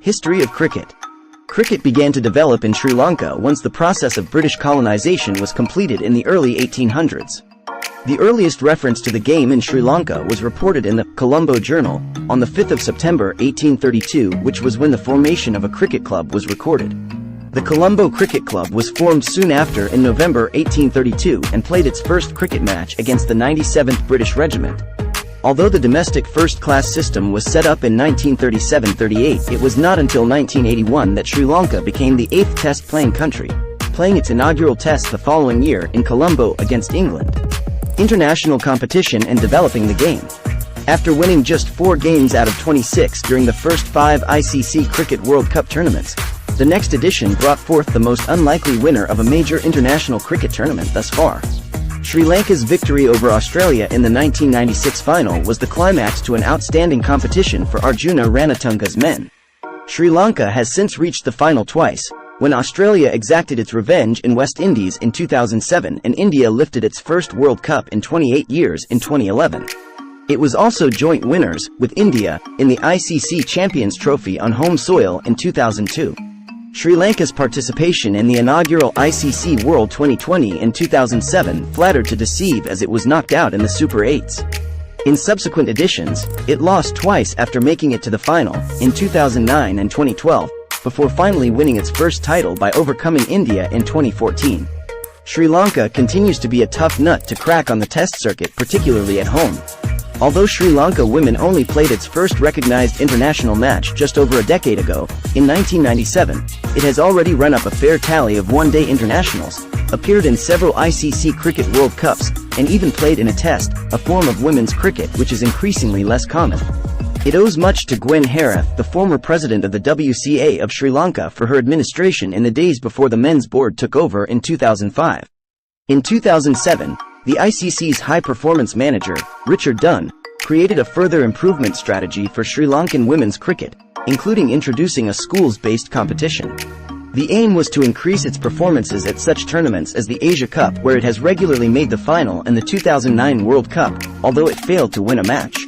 History of cricket. Cricket began to develop in Sri Lanka once the process of British colonisation was completed in the early 1800s. The earliest reference to the game in Sri Lanka was reported in the Colombo Journal on the 5th of September 1832, which was when the formation of a cricket club was recorded. The Colombo Cricket Club was formed soon after in November 1832 and played its first cricket match against the 97th British Regiment. Although the domestic first-class system was set up in 1937-38, it was not until 1981 that Sri Lanka became the 8th test-playing country, playing its inaugural test the following year in Colombo against England. International competition and developing the game. After winning just 4 games out of 26 during the first 5 ICC Cricket World Cup tournaments, the next edition brought forth the most unlikely winner of a major international cricket tournament thus far. Sri Lanka's victory over Australia in the 1996 final was the climax to an outstanding competition for Arjuna Ranatunga's men. Sri Lanka has since reached the final twice, when Australia exacted its revenge in West Indies in 2007 and India lifted its first World Cup in 28 years in 2011. It was also joint winners, with India, in the ICC Champions Trophy on home soil in 2002. Sri Lanka's participation in the inaugural ICC World Twenty20 in 2007 flattered to deceive as it was knocked out in the Super 8s. In subsequent editions, it lost twice after making it to the final, in 2009 and 2012, before finally winning its first title by overcoming India in 2014. Sri Lanka continues to be a tough nut to crack on the test circuit, particularly at home. Although Sri Lanka women only played its first recognized international match just over a decade ago, in 1997, it has already run up a fair tally of one-day internationals, appeared in several ICC Cricket World Cups, and even played in a test, a form of women's cricket which is increasingly less common. It owes much to Gwen Herath, the former president of the WCA of Sri Lanka, for her administration in the days before the men's board took over in 2005. In 2007, the ICC's high-performance manager, Richard Dunn, created a further improvement strategy for Sri Lankan women's cricket, including introducing a schools-based competition. The aim was to increase its performances at such tournaments as the Asia Cup, where it has regularly made the final, and the 2009 World Cup, although it failed to win a match.